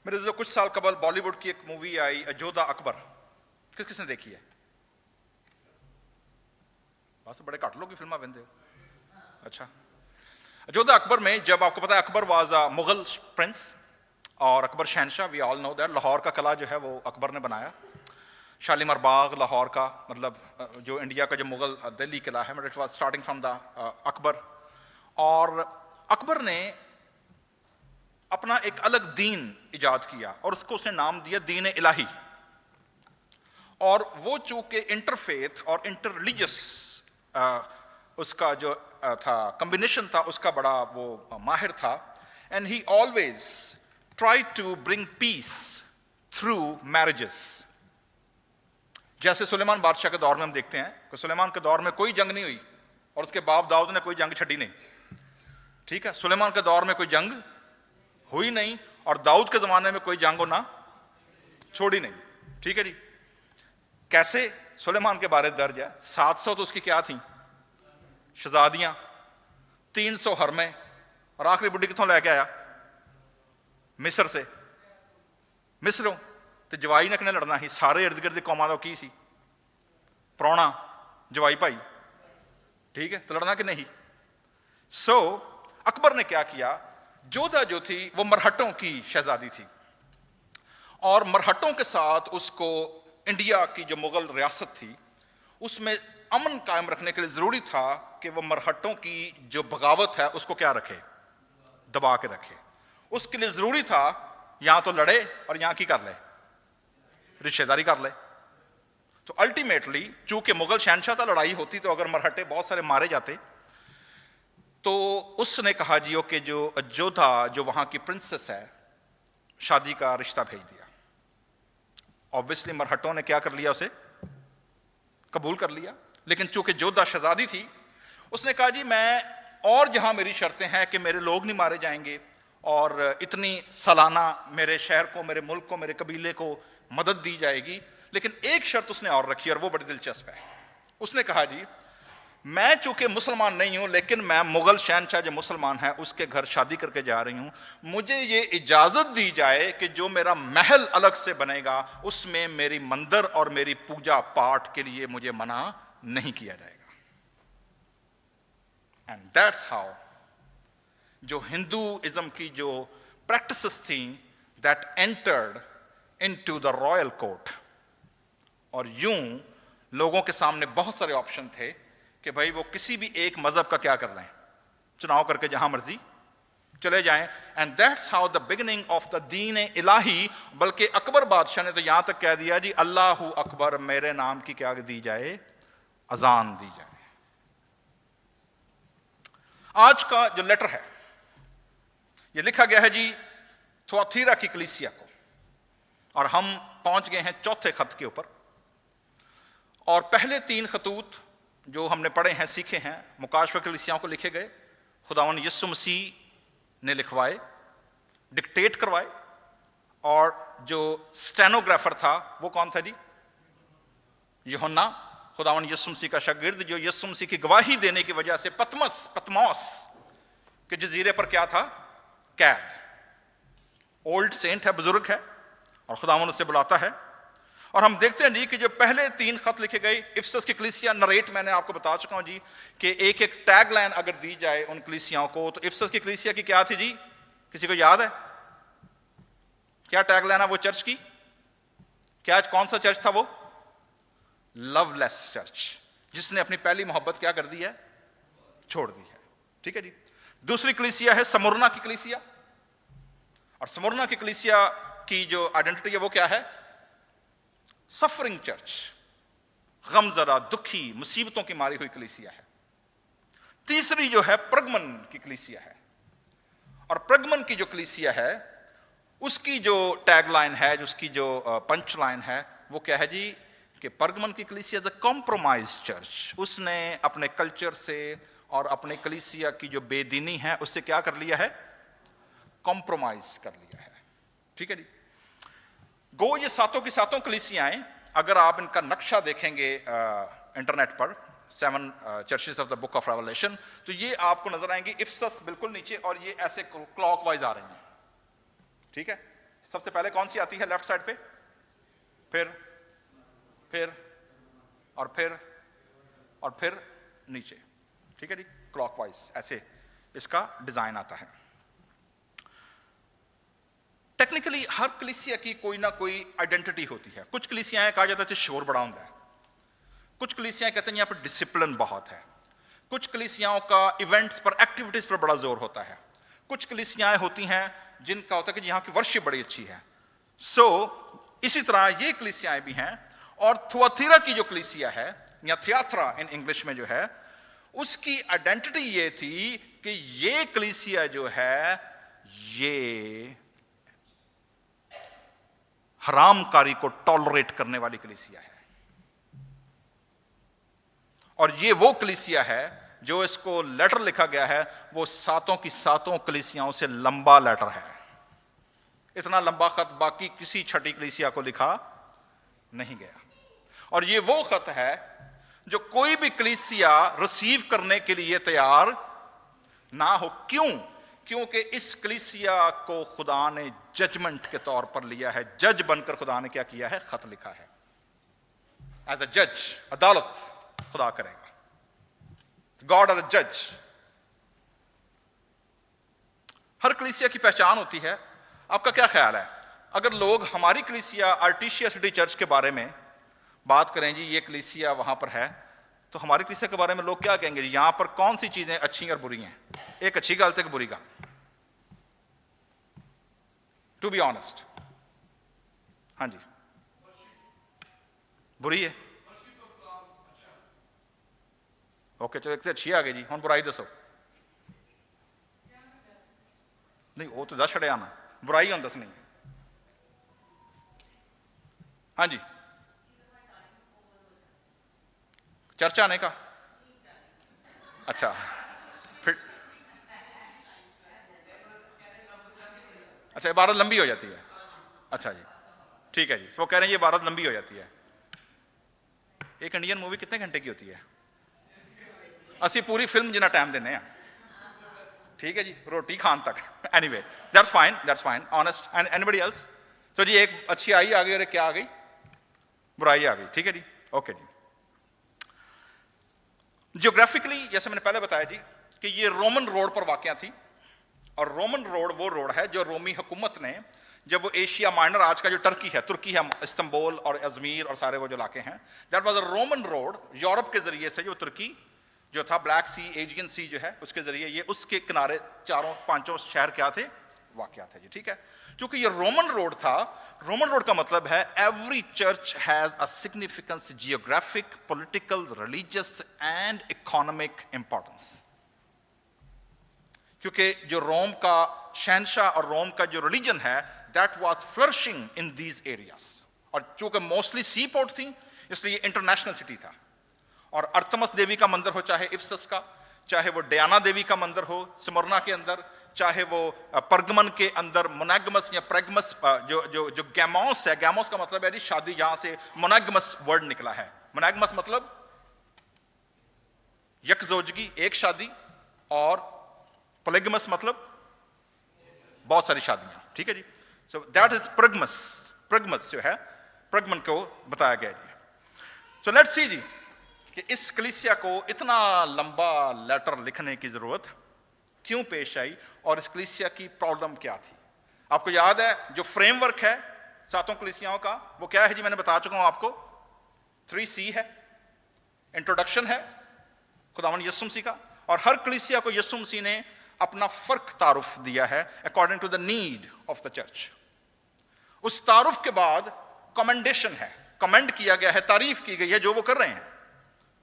मेरे जो कुछ साल कबल बॉलीवुड की एक मूवी आई योद्धा अकबर, किसने देखी है? बस बड़े घट लोग फिल्मा बंदे हो। अच्छा, योद्धा अकबर में जब आपको पता है Akbar was a Mughal prince और अकबर शहनशाह, we all know that. Lahore का किला जो है वो अकबर ने बनाया, शालीमार बाग लाहौर का, मतलब जो इंडिया का जो मुगल दिल्ली किला है, it was starting from the Akbar. और अकबर ने अपना एक अलग दीन इजाद किया और उसको उसने नाम दिया दीन इलाही। और वो चूंकि इंटरफेथ और इंटर रिलीजियस उसका जो था कॉम्बिनेशन था, उसका बड़ा वो माहिर था। And he always try to bring peace through marriages. जैसे सुलेमान बादशाह के दौर में हम देखते हैं कि सुलेमान के दौर में कोई जंग नहीं हुई और उसके बाप दाऊद ने कोई जंग छड़ी नहीं। ठीक है, सुलेमान के दौर में कोई जंग हुई नहीं और दाऊद के जमाने में कोई जंग होना छोड़ी नहीं। ठीक है जी। कैसे? सुलेमान के बारे दर्ज है 700 तो उसकी क्या थी शहजादियां, 300 हरमे, और आखिरी बुढ़ी कितों लैके आया? मिस्र से। मिस्रों तो जवाई ने किने लड़ना ही? सारे इर्द गिर्द कौमां दा की सी? प्राणा जवाई भाई। ठीक है, तो लड़ना कि नहीं? सो अकबर ने क्या किया, योद्धा जो थी वो मरहटों की शहजादी थी और मरहटों के साथ उसको इंडिया की जो मुगल रियासत थी उसमें अमन कायम रखने के लिए जरूरी था कि वो मरहटों की जो बगावत है उसको क्या रखे, दबा के रखे। उसके लिए जरूरी था यहां तो लड़े और यहां की कर ले, रिश्तेदारी कर ले। तो अल्टीमेटली चूंकि मुगल शहनशाह था, लड़ाई होती तो अगर मरहटे बहुत सारे मारे जाते, तो उसने कहा जी ओके, जो योद्धा जो वहां की प्रिंसेस है, शादी का रिश्ता भेज दिया। ऑब्वियसली मरहटों ने क्या कर लिया, उसे कबूल कर लिया। लेकिन चूंकि योद्धा शहजादी थी, उसने कहा जी मैं, और जहां मेरी शर्तें हैं कि मेरे लोग नहीं मारे जाएंगे और इतनी सालाना मेरे शहर को, मेरे मुल्क को, मेरे कबीले को मदद दी जाएगी, लेकिन एक शर्त उसने और रखी और वो बड़ी दिलचस्प है। उसने कहा जी मैं चूंकि मुसलमान नहीं हूं, लेकिन मैं मुगल शहनशाह जो मुसलमान है उसके घर शादी करके जा रही हूं, मुझे ये इजाजत दी जाए कि जो मेरा महल अलग से बनेगा उसमें मेरी मंदिर और मेरी पूजा पाठ के लिए मुझे मना नहीं किया जाएगा। एंड दैट्स हाउ जो हिंदुइज्म की जो प्रैक्टिसेस थी that entered into the royal court. और यूं लोगों के सामने बहुत सारे ऑप्शन थे कि भाई वो किसी भी एक मजहब का क्या कर लें, चुनाव करके जहां मर्जी चले जाएं। And that's how the beginning of the दीन इलाही। बल्कि अकबर बादशाह ने तो यहां तक कह दिया जी अल्लाहू अकबर, मेरे नाम की क्या दी जाए, अजान दी जाए। आज का जो लेटर है ये लिखा गया है जी थुआतीरा की कलीसिया को, और हम पहुंच गए हैं चौथे खत के ऊपर। और पहले 3 खतूत जो हमने पढ़े हैं, सीखे हैं, मुकाशफा कलीसियाओं को लिखे गए, खुदावन यीशु मसीह ने लिखवाए, डिक्टेट करवाए। और जो स्टेनोग्राफर था वो कौन था जी? यूहन्ना, खुदावन यीशु मसीह का शागिर्द, जो यीशु मसीह की गवाही देने की वजह से पतमोस के जजीरे पर क्या था, कैद। ओल्ड सेंट है, बुजुर्ग है, और खुदावन उससे बुलाता है। और हम देखते हैं जी कि जो पहले 3 खत लिखे गए इफिसस की कलीसिया, नरेट मैंने आपको बता चुका हूं जी कि एक एक टैग लाइन अगर दी जाए उन कलीसियाओं को, तो इफिसस की कलीसिया की क्या थी जी? किसी को याद है क्या टैग लाइन है वो चर्च की? क्या, कौन सा चर्च था वो? लवलेस चर्च, जिसने अपनी पहली मोहब्बत क्या कर दी है, छोड़ दी है। ठीक है जी। दूसरी कलीसिया है स्मुरना की कलीसिया, और स्मुरना की कलीसिया की जो आइडेंटिटी है वो क्या है? सफरिंग चर्च, गमजदा, दुखी, मुसीबतों की मारी हुई कलीसिया है। तीसरी जो है प्रगमन की कलीसिया है, और प्रगमन की जो कलीसिया है उसकी जो टैगलाइन है, उसकी जो पंच लाइन है वो क्या है जी कि प्रगमन की कलीसिया द कॉम्प्रोमाइज चर्च। उसने अपने कल्चर से और अपने कलीसिया की जो बेदीनी है उससे क्या कर लिया है, कॉम्प्रोमाइज कर लिया है। ठीक है जी। गो ये सातों की सातों कलीसियाएं, अगर आप इनका नक्शा देखेंगे इंटरनेट पर, 7 churches of the book of revelation, तो ये आपको नजर आएंगे इफिसस बिल्कुल नीचे, और ये ऐसे क्लॉकवाइज आ रही हैं। ठीक है, सबसे पहले कौन सी आती है लेफ्ट साइड पे, फिर और फिर नीचे, ठीक है जी, क्लॉकवाइज ऐसे इसका डिजाइन आता है। टेक्निकली हर कलीसिया की कोई ना कोई आइडेंटिटी होती है। कुछ कलीसियाएं कहा जाता है शोर बड़ा होता है, कुछ कलीसियाएं कहते हैं यहाँ पर डिसिप्लिन बहुत है, कुछ कलीसियाओं का इवेंट्स पर, एक्टिविटीज पर बड़ा जोर होता है, कुछ कलीसियाएं होती हैं जिनका होता है कि यहाँ की वर्शिप बड़ी अच्छी है। इसी तरह ये कलीसियाएं भी हैं। और थुआतीरा की जो कलीसिया है या थियात्रा इन इंग्लिश में जो है, उसकी आइडेंटिटी ये थी कि ये कलीसिया जो है ये हरामकारी को टॉलरेट करने वाली कलीसिया है। और ये वो कलीसिया है जो इसको लेटर लिखा गया है, वो सातों की सातों कलीसियाओं से लंबा लेटर है। इतना लंबा खत बाकी किसी छठी कलीसिया को लिखा नहीं गया। और ये वो खत है जो कोई भी कलीसिया रिसीव करने के लिए तैयार ना हो। क्यों? क्योंकि इस कलीसिया को खुदा ने जजमेंट के तौर पर लिया है। जज बनकर खुदा ने क्या किया है? खत लिखा है। एज अ जज, अदालत खुदा करेगा, गॉड एज अ जज। हर कलीसिया की पहचान होती है। आपका क्या ख्याल है, अगर लोग हमारी कलीसिया आर्टिशिया सिटी चर्च के बारे में बात करें, जी ये कलीसिया वहां पर है, तो हमारी कलीसिया के बारे में लोग क्या कहेंगे? जी यहां पर कौन सी चीजें अच्छी और बुरी हैं? एक अच्छी गल तो एक बुरी गल, टू बी ऑनेस्ट। हाँ जी, बुरी है। ओके, चलो एक तो अच्छी आ गई जी, हम बुराई दसो। नहीं वो तो दस छड़िया ना, बुराई हम दसनी। हाँ जी, चर्च आने का। अच्छा, फिर अच्छा, इबारत लंबी हो जाती है। अच्छा जी, ठीक है जी, वो कह रहे हैं ये इबारत लंबी हो जाती है। एक इंडियन मूवी कितने घंटे की होती है? असी पूरी फिल्म जितना टाइम देने हैं, ठीक है जी, रोटी खान तक। Anyway, that's fine, honest. And anybody else? तो जी एक अच्छी आई आ गई और क्या आ गई? बुराई आ गई, ठीक है जी, ओके जी। जियोग्राफिकली जैसे मैंने पहले बताया जी कि ये रोमन रोड पर वाकया थी। और रोमन रोड वो रोड है जो रोमी हुकूमत ने, जब वो एशिया माइनर, आज का जो तुर्की है, इस्तांबुल और अजमीर और सारे वो जो इलाके हैं, that was a Roman road. Europe के जरिए से जो तुर्की जो था, ब्लैक सी, एजियन सी जो है, उसके जरिए ये उसके किनारे चारों पांचों शहर क्या थे? वाकया थे जी, ठीक है। क्योंकि ये रोमन रोड था, रोमन रोड का मतलब है every church has a significance, geographic, political, religious and economic importance. क्योंकि जो रोम का शहनशाह और रोम का जो रिलीजन है, that was flourishing in these areas. और चूंकि मोस्टली सी पोर्ट थी, इसलिए इंटरनेशनल सिटी था। और अर्थमस देवी का मंदिर हो, चाहे इफ्सस का, चाहे वो डयाना देवी का मंदिर हो स्मरना के अंदर, चाहे वो परगमन के अंदर मोनोगमस या प्रेगमस, जो जो जो गैमोस है, गैमोस का मतलब है जी शादी, जहां से मोनोगमस वर्ड निकला है। मोनोगमस मतलब यकजोजगी, एक शादी, और पोलिगमस मतलब बहुत सारी शादियां, ठीक है जी। So that is प्रेगमस। प्रेगमस जो है, प्रेगमन को बताया गया जी। सो लेट्स सी जी कि इस कलीसिया को इतना लंबा लेटर लिखने की जरूरत क्यों पेश आई और इस कलीसिया की प्रॉब्लम क्या थी। आपको याद है जो फ्रेमवर्क है सातों कलीसियाओं का, वो क्या है जी? मैंने बता चुका हूं आपको, 3C है। इंट्रोडक्शन है खुदावंद यीशु मसीह का, और हर कलीसिया को यीशु मसीह ने अपना फर्क तारुफ दिया है according to the need of the church. उस तारुफ के बाद कमेंडेशन है, कमेंड किया गया है, तारीफ की गई है जो वो कर रहे हैं,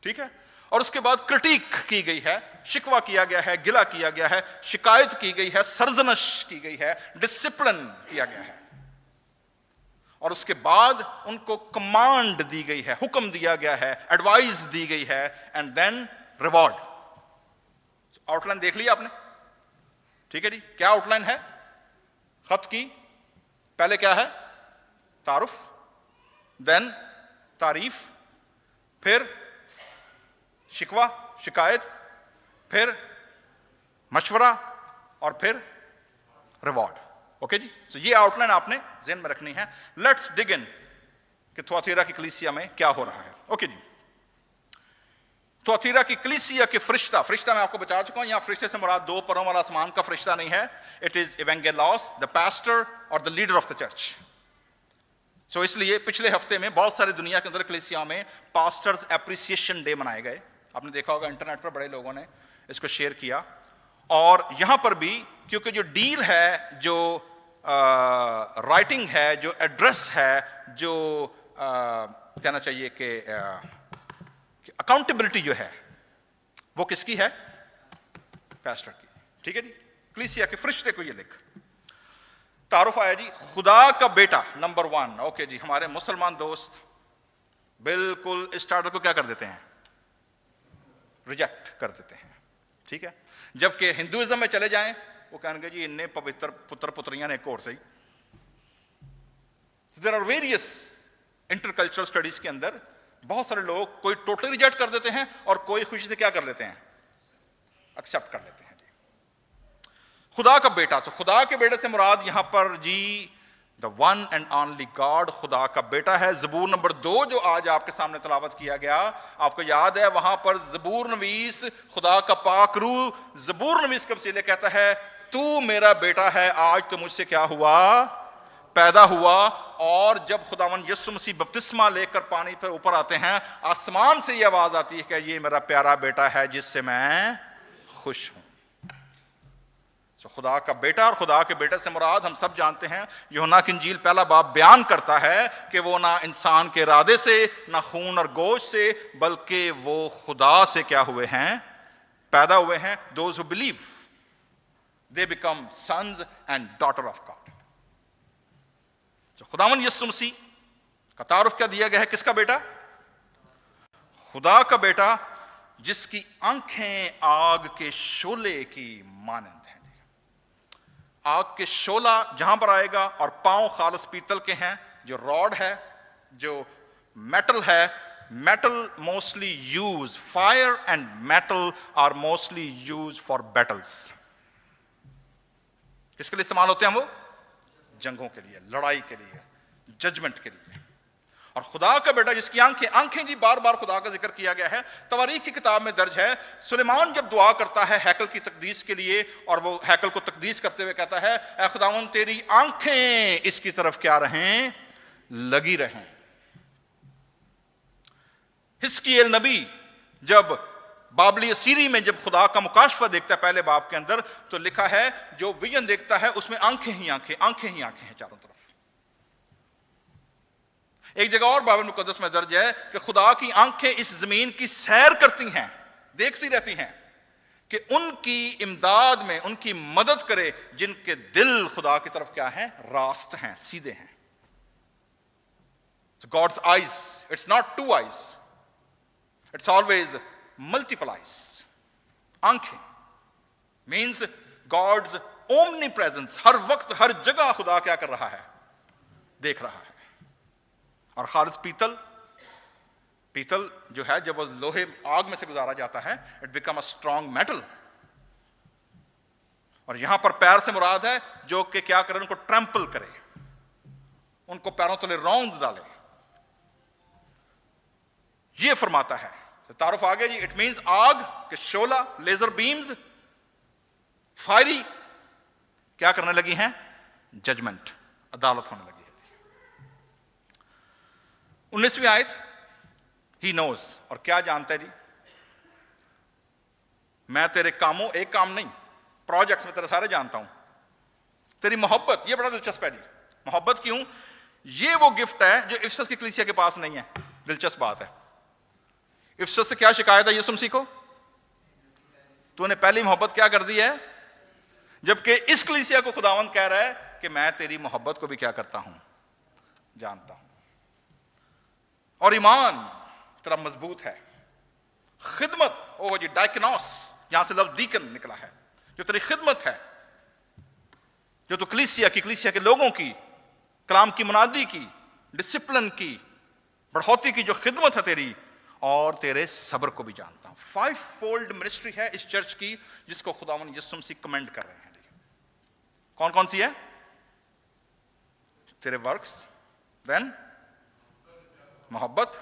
ठीक है। और उसके बाद क्रिटिक की गई है, शिकवा किया गया है, गिला किया गया है, शिकायत की गई है, सरजनश की गई है, डिसिप्लिन किया गया है। और उसके बाद उनको कमांड दी गई है, हुक्म दिया गया है, एडवाइस दी गई है, एंड देन रिवॉर्ड। आउटलाइन देख लिया आपने, ठीक है जी। क्या आउटलाइन है खत की? पहले क्या है? तारुफ, देन तारीफ, फिर शिकवा, शिकायत, फिर मशवरा, और फिर रिवॉर्ड। ओके जी, तो ये आउटलाइन आपने ज़हन में रखनी है। लेट्स डिग इन कि थुआतीरा की कलीसिया में क्या हो रहा है। ओके जी, थुआतीरा की कलीसिया के फरिश्ता मैं आपको बता चुका हूं, यहां फरिश्ते से मुराद दो परों वाला आसमान का फरिश्ता नहीं है। It is Evangelos, the pastor और the leader of the church. So इसलिए पिछले हफ्ते में बहुत सारी दुनिया के अंदर कलीसिया में पास्टर्स एप्रिसिएशन डे मनाए गए। आपने देखा होगा इंटरनेट पर बड़े लोगों ने इसको शेयर किया। और यहां पर भी क्योंकि जो डील है, जो राइटिंग है, जो एड्रेस है, जो कहना चाहिए कि अकाउंटेबिलिटी जो है वो किसकी है? पास्टर की। ठीक है जी, कलीसिया के फरिश्ते को ये लिख तारुफ आया जी, खुदा का बेटा नंबर 1। ओके जी, हमारे मुसलमान दोस्त बिल्कुल इस टाइटल को क्या कर देते हैं? रिजेक्ट कर देते हैं। ठीक है, जबकि हिंदुइज्म में चले जाएं, वो कहेंगे जी इन्ने पवित्र पुत्र पुत्रियां ने एक और सही। There are various intercultural studies के अंदर बहुत सारे लोग कोई टोटली रिजेक्ट कर देते हैं और कोई खुशी से क्या कर लेते हैं? एक्सेप्ट कर लेते हैं जी। खुदा का बेटा, तो खुदा के बेटे से मुराद यहां पर जी the one and only God, खुदा का बेटा है। जबूर नंबर 2 जो आज आपके सामने तलावत किया गया, आपको याद है, वहां पर जबूर नवीस, खुदा का पाक रूह जबूर नवीस के वसीले कहता है, तू मेरा बेटा है, आज तो मुझसे क्या हुआ? पैदा हुआ। और जब खुदावन यीशु मसीह बपतिस्मा लेकर पानी पर ऊपर आते हैं, आसमान से ये आवाज आती है कि ये मेरा प्यारा बेटा है जिससे मैं खुश हूं। तो खुदा का बेटा और खुदा के बेटे से मुराद हम सब जानते हैं, यूहन्ना की इंजील पहला बाब बयान करता है कि वो ना इंसान के इरादे से, ना खून और गोश्त से, बल्कि वो खुदा से क्या हुए हैं? पैदा हुए हैं। Those who believe they become sons and daughter of God. तो खुदावन यीशु मसीह का तारुफ क्या दिया गया है? किसका बेटा? खुदा का बेटा, जिसकी आंखें आग के शोले की मानंद हैं। आग के शोला जहां पर आएगा और पांव खालस पीतल के हैं, जो रॉड है, जो मेटल है। Metal mostly use, fire and metal are mostly use for battles. किसके लिए इस्तेमाल होते हैं वो? जंगों के लिए, लड़ाई के लिए, जजमेंट के लिए। और खुदा का बेटा जिसकी आंखें जी, बार बार खुदा का जिक्र किया गया है। तवारीख की किताब में दर्ज है, सुलेमान जब दुआ करता है हैकल की तकदीस के लिए, और वो हैकल को तकदीस करते हुए कहता है, ऐ खुदावन तेरी आंखें इसकी तरफ क्या रहें? लगी रहें। हिस्कियल नबी जब बाबली असीरी में जब खुदा का मुकाशफा देखता है पहले बाब के अंदर, तो लिखा है जो विजन देखता है उसमें आंखें ही आंखें, आंखें ही आंखें हैं चारों तरफ। एक जगह और बाइबल मुकद्दस में दर्ज है कि खुदा की आंखें इस जमीन की सैर करती हैं, देखती रहती हैं कि उनकी इमदाद में उनकी मदद करे जिनके दिल खुदा की तरफ क्या है? रास्त हैं, सीधे हैं। So God's eyes, it's not two eyes, it's always multiple eyes. आंखें means God's omnipresence, हर वक्त हर जगह खुदा क्या कर रहा है? देख रहा है। और खालिस पीतल जो है, जब वो लोहे आग में से गुजारा जाता है, it become a strong metal. और यहां पर पैर से मुराद है जो कि क्या करे? उनको ट्रैम्पल करे, उनको पैरों तले रौंद डाले। ये फरमाता है। तो तारुफ आ गया जी। इट मींस आग के शोला, लेजर बीम्स, फायरी क्या करने लगी हैं? जजमेंट, अदालत होने लगी है। 19वीं आयत, ही नोज, और क्या जानता है जी? मैं तेरे कामों, एक काम नहीं, प्रोजेक्ट्स में तेरे सारे जानता हूं। तेरी मोहब्बत, ये बड़ा दिलचस्प है जी। मोहब्बत क्यों? ये वो गिफ्ट है जो इफसस की कलीसिया के पास नहीं है। दिलचस्प बात है। इफसस से क्या शिकायत है यीशु मसीह को? तूने पहली मोहब्बत क्या कर दी है? जबकि इस कलीसिया को खुदावंद कह रहा है कि मैं तेरी मोहब्बत को भी क्या करता हूं? जानता हूं। और ईमान तेरा मजबूत है। खिदमत, ओ जी डाइकनोस, यहां से लफ्ज डीकन निकला है, जो तेरी खिदमत है, जो तो कलीसिया के लोगों की, कलाम की मुनादी की, डिसिप्लिन की, बढ़ोती की जो खिदमत है तेरी, और तेरे सब्र को भी जानता हूं। 5-fold मिनिस्ट्री है इस चर्च की जिसको खुदावन यीशु मसीह कमेंड कर रहे हैं। कौन कौन सी है? तेरे वर्क्स, देन मोहब्बत,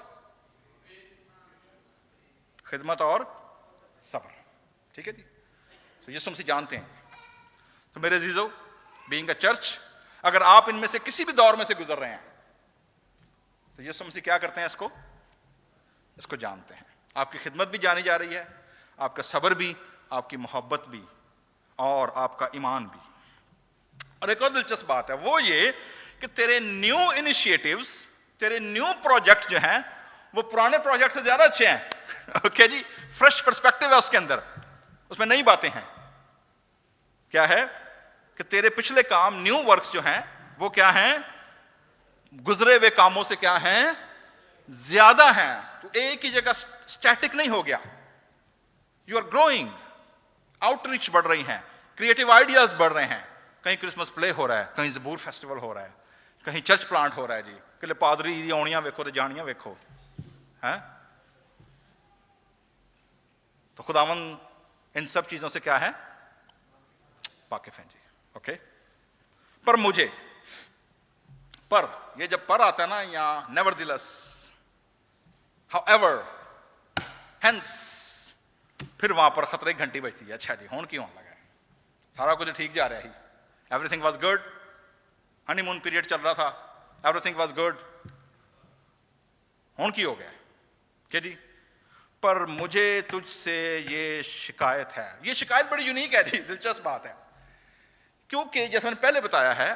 खिदमत और सब्र। ठीक है जी। तो यीशु मसीह जानते हैं। तो मेरे अजीजों, बीइंग अ चर्च, अगर आप इनमें से किसी भी दौर में से गुजर रहे हैं तो यीशु मसीह क्या करते हैं? इसको जानते हैं। आपकी खिदमत भी जानी जा रही है, आपका सब्र भी, आपकी मोहब्बत भी, और आपका ईमान भी। और एक और दिलचस्प बात है, वो ये कि तेरे न्यू इनिशिएटिव्स, तेरे न्यू प्रोजेक्ट जो हैं वो पुराने प्रोजेक्ट से ज्यादा अच्छे हैं। ओके जी, फ्रेश पर्सपेक्टिव है उसके अंदर, उसमें नई बातें हैं। क्या है कि तेरे पिछले काम, न्यू वर्क्स जो हैं वो क्या हैं? गुजरे हुए कामों से क्या हैं? ज्यादा हैं। तो एक ही जगह स्टैटिक नहीं हो गया, यू आर ग्रोइंग, आउटरीच बढ़ रही हैं, क्रिएटिव आइडियाज बढ़ रहे हैं। कहीं क्रिसमस प्ले हो रहा है, कहीं ज़बूर फेस्टिवल हो रहा है, कहीं चर्च प्लांट हो रहा है जी, कि पादरी दी आउणियां वेखो तो जानियां वेखो, हैं? तो खुदावन इन सब चीजों से क्या है? वाकिफ हैं जी। ओके। पर ये जब पर आता है ना, या नेवरदिलेस, हाउएवर, हेंस, फिर वहां पर खतरे की घंटी बजती है। अच्छा जी, होन क्यों लगा है? सारा कुछ ठीक जा रहा है, everything was good, honeymoon period चल रहा था, एवरीथिंग वाज गुड, होन की हो गया? क्या जी? पर मुझे तुझसे ये शिकायत है। ये शिकायत बड़ी यूनिक है जी, दिलचस्प बात है, क्योंकि जैसे मैंने पहले बताया है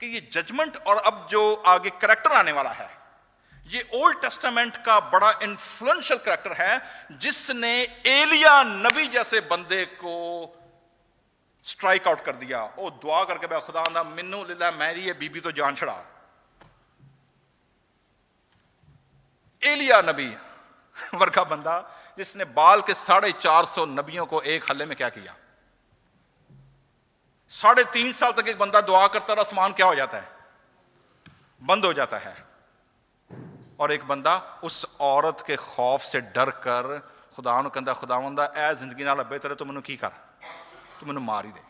कि ये जजमेंट और अब जो आगे करैक्टर आने वाला है, ये ओल्ड टेस्टामेंट का बड़ा इन्फ्लुएंशियल करैक्टर है, जिसने एलिया नबी जैसे बंदे को स्ट्राइक आउट कर दिया। ओ दुआ करके मैं खुदा ना मिन्नू लिला मैरी ये बीबी तो जान छड़ा। एलिया नबी वर्गा बंदा, जिसने बाल के 450 नबियों को एक हल्ले में क्या किया। 3.5 साल तक एक बंदा दुआ करता रहा, आसमान क्या हो जाता है? बंद हो जाता है। और एक बंदा उस औरत के खौफ से डर कर खुदा नूं कहंदा, खुदावंदा ऐ जिंदगी नाल बेहतर है तू मैनूं की कर, तू मैनूं मार ही दे।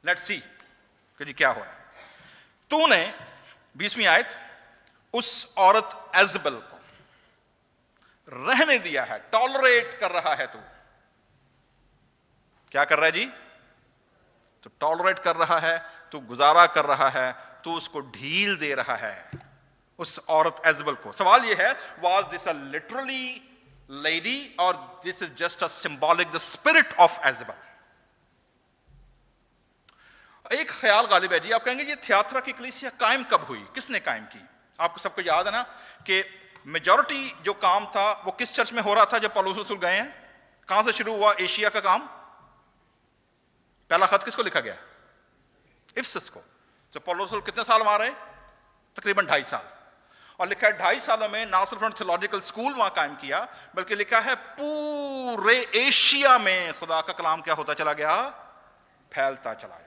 लेट्स सी कि जी क्या हो रहा है। तूने 20वीं आयत, उस औरत एजबल को रहने दिया है, टॉलरेट कर रहा है। तू क्या कर रहा है जी? तू टॉलरेट कर रहा है, तू गुजारा कर रहा है, तू उसको ढील दे रहा है, उस औरत एजबल को। सवाल यह है, was this a literally lady और this is just a symbolic, the spirit of Jezebel? एक ख्याल गालिब है जी, आप कहेंगे ये थियात्रा की कलीसिया कायम कब हुई, किसने कायम की? आपको सबको याद है ना कि मेजॉरिटी जो काम था वो किस चर्च में हो रहा था जब पौलुस रसूल गए हैं? कहां से शुरू हुआ एशिया का काम? पहला खत किसको लिखा गया? इफिसस को। तो पौलुस रसूल कितने साल वहां रहे? तकरीबन 2.5 साल। और लिखा है 2.5 सालों में ना सिर्फ थियोलॉजिकल स्कूल वहां कायम किया, बल्कि लिखा है पूरे एशिया में खुदा का कलाम क्या होता चला गया? फैलता चला गया।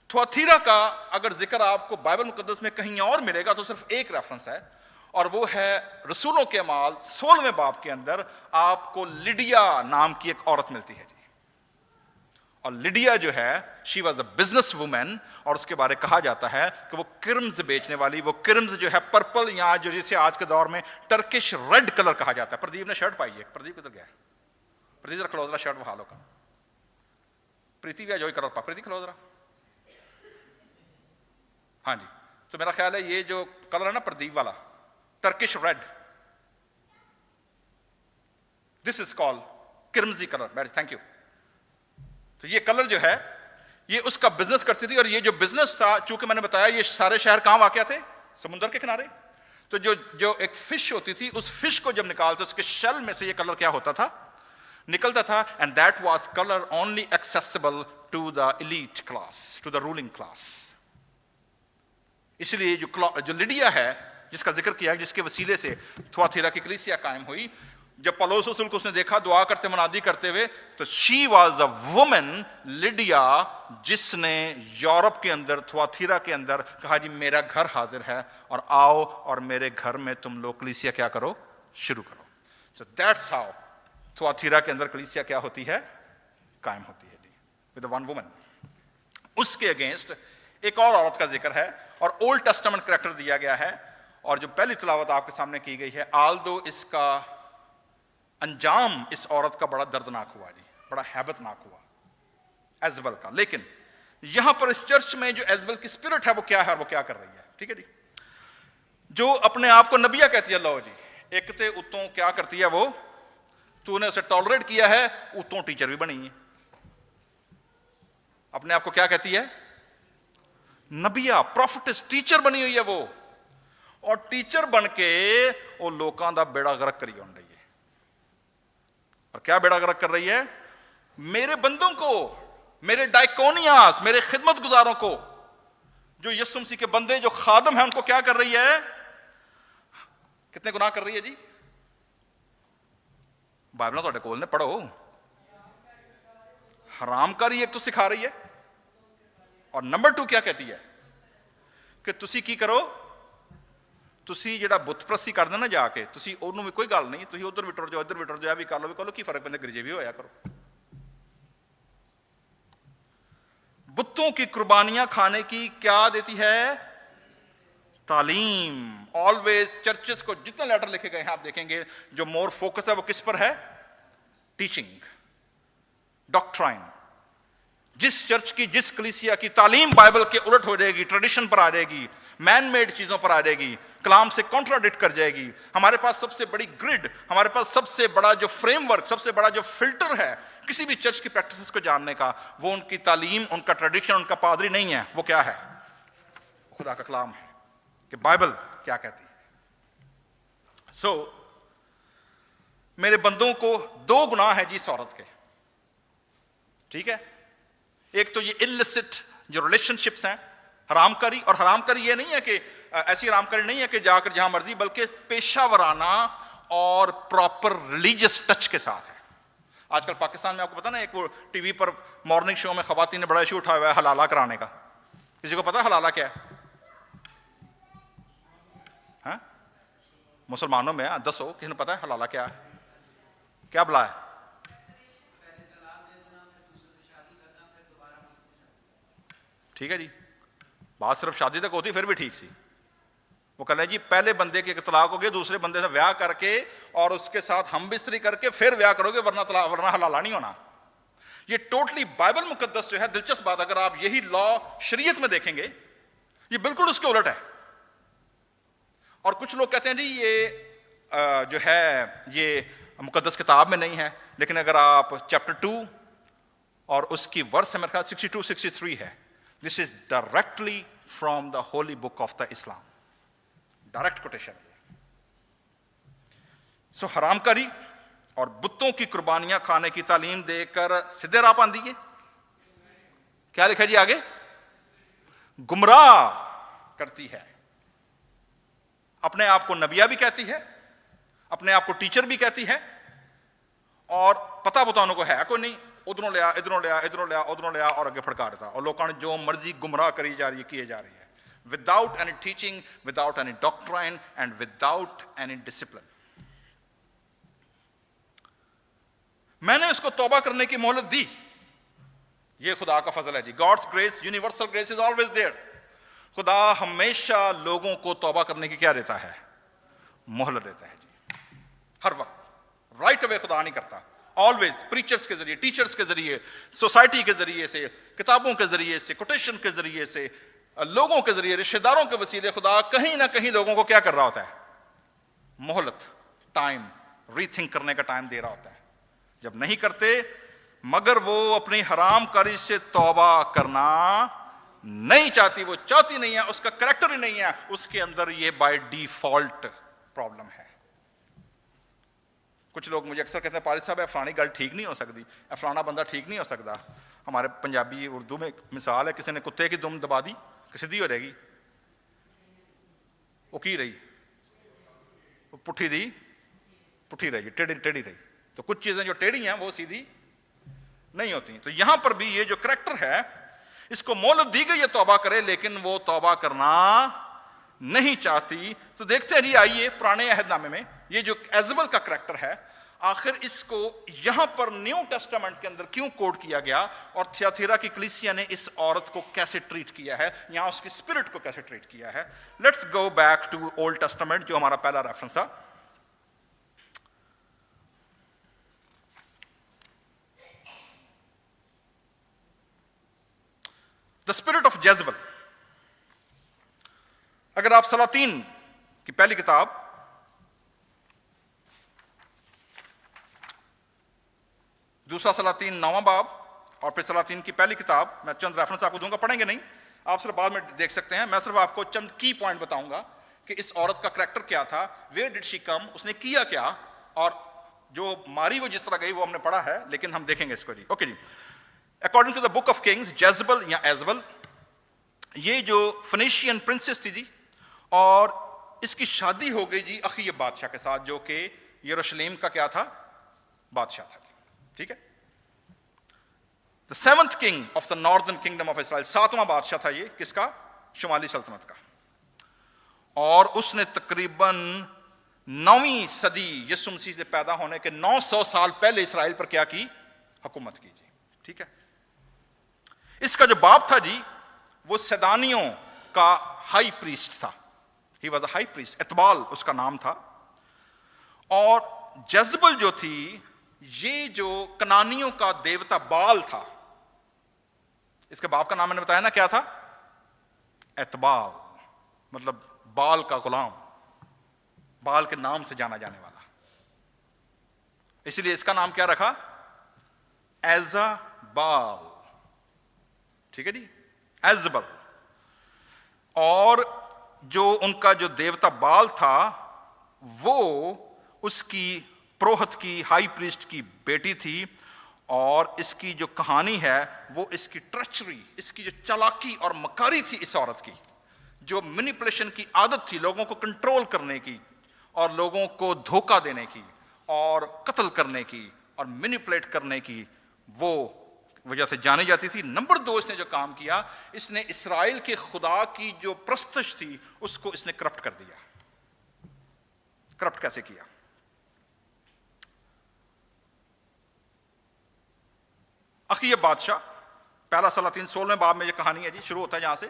थुआतीरा का अगर जिक्र आपको बाइबल मुकद्दस में कहीं और मिलेगा तो सिर्फ एक रेफरेंस है, और वो है रसूलों के अमाल 16वें बाब के अंदर आपको लिडिया नाम की एक औरत मिलती है जी। और लिडिया जो है, she was a business women, और उसके बारे कहा जाता है कि वो किर्म्स बेचने वाली, वो किर्म्स जो है पर्पल, या जो जिसे आज के दौर में टर्किश रेड कलर कहा जाता है। प्रदीप ने शर्ट पाई है, प्रदीप किधर गया? प्रदीप जरा खलो, जरा शर्ट बहा लो का। प्रीति भी जो कलर पा, प्रीति खलो जरा। हाँ जी, तो मेरा ख्याल है ये जो कलर है ना प्रदीप वाला, Turkish red, this is called किर्मजी कलर। Thank you. तो ये कलर जो है ये उसका बिजनेस करती थी, और ये जो बिजनेस था, चूंकि मैंने बताया ये सारे शहर कहां वाक़या थे? समुद्र के किनारे। तो जो एक फिश होती थी, उस फिश को जब निकालते उसके शेल में से ये कलर क्या होता था? निकलता था। And that was colour only accessible to the elite class, to the ruling class. इसलिए जो लिडिया है जिसका जिक्र किया, जिसके वसीले से थुआतीरा की कलीसिया कायम हुई, जब पौलुस रसूल को उसने देखा दुआ करते मुनादी करते हुए, तो she was a woman, Lydia, जिसने यूरोप के अंदर, थुआतीरा के अंदर कहा जी मेरा घर हाजिर है और आओ और मेरे घर में तुम लोग कलीसिया क्या करो? शुरू करो। सो दैट्स हाउ थुआतीरा के अंदर कलीसिया क्या होती है? कायम होती है जी, विद वन वुमन। उसके अगेंस्ट एक और औरत का जिक्र है और ओल्ड टेस्टामेंट करैक्टर दिया गया है। और जो पहली तिलावत आपके सामने की गई है, आल्दो इसका अंजाम इस औरत का बड़ा दर्दनाक हुआ जी, बड़ा हैबतनाक हुआ एजबल का। लेकिन यहां पर इस चर्च में जो एजबल की स्पिरिट है वो क्या है, वो क्या कर रही है, ठीक है जी, जो अपने आप को नबिया कहती है, लो जी एक ते उतों क्या करती है वो, तूने उसे टॉलरेट किया है, उतों टीचर भी बनी है। अपने आप को क्या कहती है, नबिया, प्रॉफिटिस, टीचर बनी हुई है वो। और टीचर बन के वो लोगों का बेड़ा गर्क करी होने रही है। और क्या बेड़ा गर्क कर रही है, मेरे बंदों को, मेरे डायकोनियास, मेरे खिदमत गुजारों को, जो यीशु मसीह के बंदे, जो खादम हैं, उनको क्या कर रही है, कितने गुनाह कर रही है जी। बाइबल तो कोल ने पढ़ो, हरामकारी एक तो सिखा रही है, और नंबर 2 क्या कहती है कि तुसी की करो, तुसी जेड़ा बुत प्रस्ती करदे ना जाके, तुसी ओनू भी कोई गल नहीं, तुसी उधर भी टुर जाओ, इधर भी टुर जाओ, भी कर लो, भी करो, की फर्क पैंदा, गिरजे भी होया करो। बुतों की कुर्बानियां खाने की क्या देती है, तालीम। ऑलवेज चर्चेस को जितने लेटर लिखे गए हैं आप देखेंगे, जो मोर फोकस है वो किस पर है, टीचिंग, डॉक्ट्राइन। जिस चर्च की, जिस कलीसिया की तालीम बाइबल के उलट हो जाएगी, ट्रेडिशन पर आ जाएगी, मैन मेड चीजों पर आ जाएगी, कलाम से कॉन्ट्राडिक्ट कर जाएगी, हमारे पास सबसे बड़ी ग्रिड, हमारे पास सबसे बड़ा जो फ्रेमवर्क, सबसे बड़ा जो फिल्टर है किसी भी चर्च की प्रैक्टिसेस को जानने का, वो उनकी तालीम, उनका ट्रेडिशन, उनका पादरी नहीं है, वो क्या है, खुदा का कलाम है कि बाइबल क्या कहती है। सो मेरे बंदों को 2 गुनाह है जी इस औरत के, ठीक है। एक तो ये इलिसिट जो रिलेशनशिप्स हैं, हरामकारी। और हरामकारी ये नहीं है कि ऐसी हरामकारी नहीं है कि जाकर जहां मर्जी, बल्कि पेशावराना और प्रॉपर रिलीजियस टच के साथ है। आजकल पाकिस्तान में आपको पता ना, एक वो टीवी पर मॉर्निंग शो में खवातीन ने बड़ा इशू उठाया हुआ है हलाला कराने का। किसी को पता है हलाला क्या है? मुसलमानों में दसो, किसी ने पता है हलाला क्या है, क्या बुला है? ठीक है जी, बात सिर्फ शादी तक होती फिर भी ठीक सी। वो कहते हैं जी पहले बंदे के तलाक हो गए, दूसरे बंदे से ब्याह करके और उसके साथ हम बिस्तरी करके फिर ब्याह करोगे, वरना हलाला नहीं होना। ये टोटली बाइबल मुकद्दस जो है, दिलचस्प बात, अगर आप यही लॉ शरीयत में देखेंगे, ये बिल्कुल उसके उलट है। और कुछ लोग कहते हैं जी ये जो है ये मुकद्दस किताब में नहीं है, लेकिन अगर आप चैप्टर 2 और उसकी वर्स मेरे ख्याल 62-63 है, this is directly from the holy book of the Islam, direct quotation. So हरामकारी और बुतों की कुर्बानियां खाने की तालीम देकर सीधे राह पांदी है। क्या लिखा जी आगे, गुमराह करती है, अपने आप को नबिया भी कहती है, अपने आप को टीचर भी कहती है, और पता बताने को है कोई नहीं, उधरों लिया, इधरों लिया, इधरों लिया, उधरों लिया, और आगे फड़का देता, और लोगों ने जो मर्जी गुमराह करी जा रही है, किए जा रही है, without any teaching, without any doctrine and without any discipline. मैंने उसको तौबा करने की मोहलत दी, ये खुदा का फजल है जी। God's grace, universal grace is always there. खुदा हमेशा लोगों को तौबा करने की क्या देता है, मोहलत देता है जी, हर वक्त। राइट अवे खुदा नहीं करता, ऑलवेज प्रीचर्स के जरिए, टीचर्स के जरिए, सोसाइटी के जरिए से, किताबों के जरिए से, कोटेशन के जरिए से, लोगों के जरिए, रिश्तेदारों के वसीले खुदा कहीं ना कहीं लोगों को क्या कर रहा होता है, मोहलत, टाइम, रीथिंक करने का टाइम दे रहा होता है। जब नहीं करते, मगर वो अपनी हरामकारी से तौबा करना नहीं चाहती, वो चाहती नहीं है, उसका करैक्टर ही नहीं है, उसके अंदर ये बाय डिफॉल्ट प्रॉब्लम है। कुछ लोग मुझे अक्सर कहते हैं पारिस साहब फलानी गल ठीक नहीं हो सकती, फलाना बंदा ठीक नहीं हो सकता। हमारे पंजाबी उर्दू में एक मिसाल है, किसी ने कुत्ते की दुम दबा दी, सीधी हो जाएगी, वो की रही, वो पुठी दी पुठी रही, टेढ़ी टेढ़ी रही। तो कुछ चीजें जो टेढ़ी हैं वो सीधी नहीं होती। तो यहां पर भी ये जो करैक्टर है, इसको मोहलत दी गई है तौबा करे, लेकिन वो तौबा करना नहीं चाहती। तो देखते हैं जी, आइए पुराने अहदनामे में ये जो एजबल का करैक्टर है, आखिर इसको यहां पर न्यू टेस्टामेंट के अंदर क्यों कोड किया गया और थियातीरा की कलीसिया ने इस औरत को कैसे ट्रीट किया है, यहां उसकी स्पिरिट को कैसे ट्रीट किया है। Let's go back to Old Testament, जो हमारा पहला रेफरेंस था। The spirit of Jezebel. अगर आप सलातीन की पहली किताब दूसरा सलातीन 9वां बाब और फिर सलातीन की पहली किताब, मैं चंद रेफरेंस आपको दूंगा, पढ़ेंगे नहीं, आप सिर्फ बाद में देख सकते हैं। मैं सिर्फ आपको चंद की पॉइंट बताऊंगा कि इस औरत का करैक्टर क्या था, वेयर डिड शी कम, उसने किया क्या, और जो मारी वो जिस तरह गई वो हमने पढ़ा है, लेकिन हम देखेंगे इसको जी। ओके जी। According to the book of Kings, Jezebel या एजबल ये जो फिनिशियन प्रिंसेस थी जी, और इसकी शादी हो गई जी अखीब बादशाह के साथ, जो कि यरूशलेम का क्या था, बादशाह था। ठीक है। The seventh king of the northern kingdom of Israel, 7वां बादशाह था ये, किसका, शुमाली सल्तनत का। और उसने तकरीबन 9वीं सदी यीशु मसीह से पैदा होने के 900 साल पहले इसराइल पर क्या की, हुकूमत की जी। ठीक है। इसका जो बाप था जी वो सैदानियों का हाई प्रीस्ट था, he was a high priest, Ethbaal उसका नाम था। और जजबल जो थी ये जो कनानियों का देवता बाल था, इसके बाप का नाम मैंने बताया ना क्या था, एतबाल, मतलब बाल का गुलाम, बाल के नाम से जाना जाने वाला, इसलिए इसका नाम क्या रखा, एजा बाल। ठीक है जी, एजबल। और जो उनका जो देवता बाल था वो उसकी प्रोहत की, हाई प्रीस्ट की बेटी थी। और इसकी जो कहानी है वो इसकी ट्रचरी, इसकी जो चालाकी और मकारी थी इस औरत की, जो मैनिपुलेशन की आदत थी, लोगों को कंट्रोल करने की और लोगों को धोखा देने की और कत्ल करने की और मैनिपुलेट करने की, वो वजह से जानी जाती थी। नंबर 2, इसने जो काम किया, इसने इस्राएल के खुदा की जो प्रस्तश थी उसको इसने करप्ट कर दिया। करप्ट कैसे किया? अखीब बादशाह, पहला सलातीन 16वें बाब में ये कहानी है जी, शुरू होता है जहां से,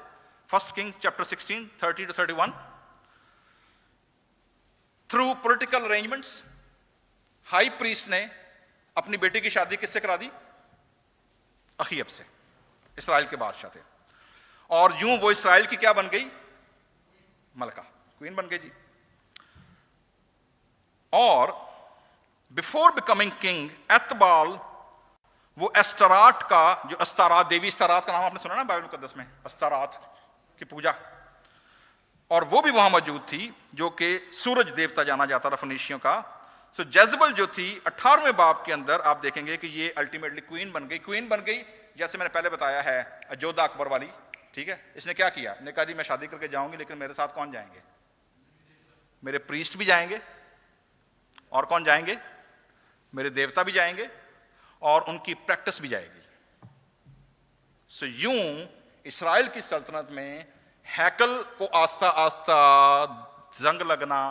first Kings chapter 16 30 to 31। Through political arrangements high priest ने अपनी बेटी की शादी किससे करा दी, अखीब से, इस्राएल के बादशाह थे। और यूं वो इस्राएल की क्या बन गई, मलका, क्वीन बन गई जी। और बिफोर बिकमिंग किंग, एतबाल वो एस्तारात का, जो अस्तारात देवी, अस्तारात का नाम आपने सुना ना बाइबल मुकद्दस में, अस्तारात की पूजा, और वो भी वहां मौजूद थी, जो कि सूरज देवता जाना जाता था फिनिशियों का। सो जेजबल जो थी 18वें बाब के अंदर आप देखेंगे कि ये अल्टीमेटली क्वीन बन गई। क्वीन बन गई जैसे मैंने पहले बताया है, अजोधा अकबर वाली। ठीक है। इसने क्या किया, ने कहा जी मैं शादी करके जाऊंगी, लेकिन मेरे साथ कौन जाएंगे, मेरे प्रीस्ट भी जाएंगे, और कौन जाएंगे, मेरे देवता भी जाएंगे, और उनकी प्रैक्टिस भी जाएगी। सो यूं इस्राएल की सल्तनत में हैकल को आस्ता आस्ता जंग लगना,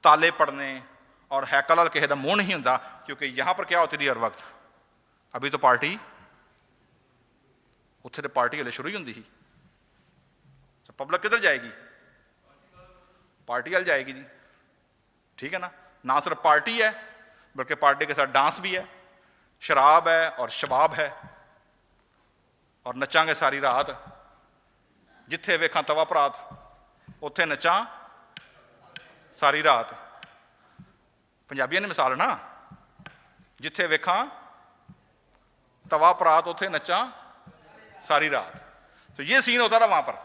ताले पड़ने, और हैकल वाल किसी का मुंह नहीं होता, क्योंकि यहां पर क्या होती थी हर वक्त, अभी तो पार्टी, उत्थे तो पार्टी हले शुरू ही होंगी थी। पब्लिक किधर जाएगी, पार्टी वाल जाएगी जी। ठीक है ना, ना सिर्फ पार्टी है बल्कि पार्टी के साथ डांस भी है, शराब है और शबाब है, और नचांगे सारी रात, जिथे वेखा तवा परात, उत्थे नचा सारी रात। पंजाबियों ने मिसाल ना, जिथे वेखा तवा परात, उत्थे नचा सारी रात। तो ये सीन होता रहा वहां पर।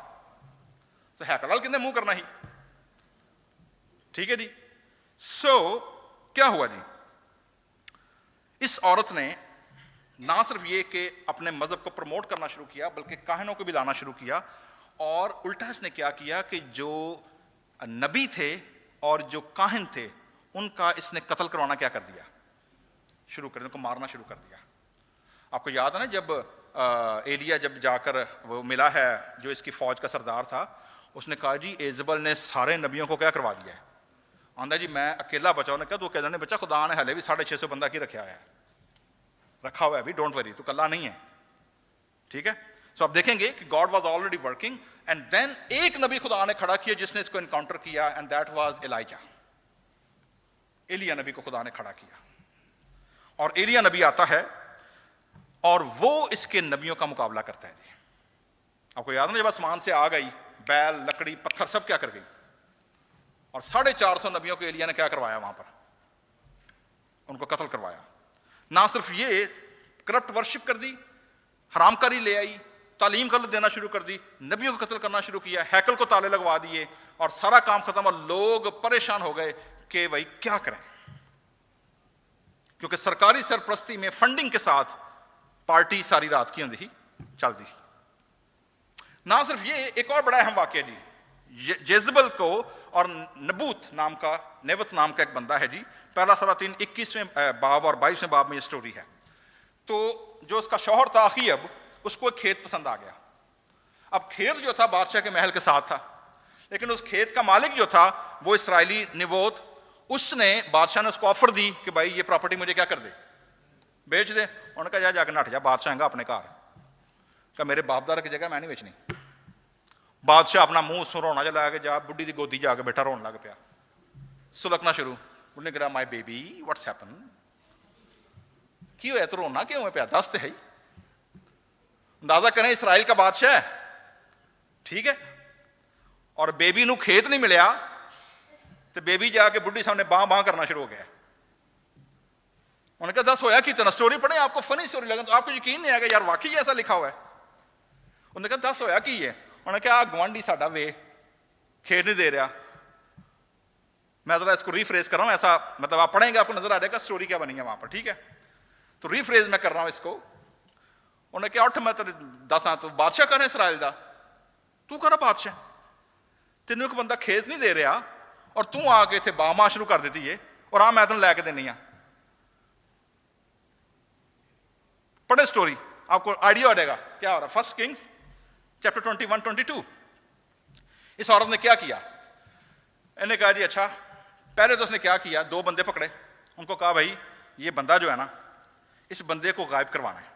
तो हैकल वाल कितने मुंह करना ही। ठीक है जी। सो क्या हुआ जी, इस औरत ने ना सिर्फ ये कि अपने मजहब को प्रमोट करना शुरू किया, बल्कि काहिनों को भी लाना शुरू किया। और उल्टा इसने क्या किया कि जो नबी थे और जो काहिन थे उनका इसने कत्ल करवाना क्या कर दिया, शुरू कर, उनको मारना शुरू कर दिया। आपको याद है ना, जब एलिया जब जाकर वो मिला है जो इसकी फौज का सरदार था, उसने कहा जी एजबल ने सारे नबियों को क्या करवा दिया है, आंदा जी मैं अकेला बचा। उन्हें कहा तू अकेला नहीं बचा, खुदा ने हले भी 650 बंदा की रखा हुआ है भी, डोंट वरी, तू कल्ला नहीं है, ठीक है। सो आप देखेंगे कि God was already working, and then एक नबी खुदा ने खड़ा किया जिसने इसको इनकाउंटर किया, एंड दैट वाज एलाइजा। एलिया नबी को खुदा ने खड़ा किया, और एलिया नबी आता है और वो इसके नबियों का मुकाबला करता है। आपको याद ना, जब आसमान से आ गई बैल, लकड़ी, पत्थर सब क्या कर गई, और 450 नबियों को एलिया ने क्या करवाया वहां पर, उनको कत्ल करवाया। ना सिर्फ ये, करप्ट वर्शिप कर दी, हरामकारी ले आई, तालीम गलत देना शुरू कर दी, नबियों को कत्ल करना शुरू किया, हैकल को ताले लगवा दिए, और सारा काम खत्म, और लोग परेशान हो गए कि भाई क्या करें, क्योंकि सरकारी सरपरस्ती में फंडिंग के साथ पार्टी सारी रात की अंधी चलती थी। ना सिर्फ ये, एक और बड़ा अहम वाकया जी, जेजबल को और नबूत नाम का, नेवत नाम का एक बंदा है जी, पहला सलातीन 21वें बाब और 22वें बाब में ये स्टोरी है। तो जो उसका शौहर था अखीब, उसको एक खेत पसंद आ गया। अब खेत जो था बादशाह के महल के साथ था, लेकिन उस खेत का मालिक जो था वो इस्राएली निबोत, उसने, बादशाह ने उसको ऑफर दी कि भाई ये प्रॉपर्टी मुझे क्या कर दे, बेच दे। उन्होंने कहा जा जाकर नट जा, बादशाह आएगा अपने घर का, मेरे बापदादा की जगह मैं नहीं बेचनी। बादशाह अपना मुंह सो रोना जला के जा, बुढ़ी की गोदी जाके बेटा रोन लग पिया, सुलगना शुरू। उन्हें कहा माई बेबी व्हाट्स हैपन, की होया तो रोना क्यों है पिया, दस ते है। अंदाजा करें इसराइल का बादशाह है, ठीक है, और बेबी नू खेत नहीं मिलया, तो बेबी जाके बुढ़ी सामने बां बां करना शुरू हो गया। उन्होंने कहा दस होया कि तना, स्टोरी पढ़े, आपको फनी स्टोरी लगे तो आपको यकीन नहीं आएगा यार वाकई ऐसा लिखा हुआ है। उन्होंने कहा दस होया की है। उन्होंने कहा गवांढी साडा वे खेत नहीं दे रहा। मैं जरा इसको रीफ्रेज कर रहा हूं, ऐसा मतलब आप पढ़ेंगे आपको नजर आ जाएगा स्टोरी क्या बनी है वहां पर, ठीक है। तो रीफ्रेज मैं कर रहा हूं इसको। उन्होंने कहा उठ मैं तेरे दसा, तू बादशाह कर इसराइल दा, तू कर बादशाह, तेन एक बंदा खेत नहीं दे रहा और तू आके इतने बामा शुरू कर देती है, और आ मैं तेन लैके देनी आ। पढ़े स्टोरी, आपको आइडिया हो जाएगा क्या हो रहा है। First Kings chapter 21-22। इस औरत ने क्या किया, इन्हें कहा जी अच्छा, पहले तो उसने क्या किया, दो बंदे पकड़े, उनको कहा भाई ये बंदा जो है ना, इस बंदे को गायब करवाना है,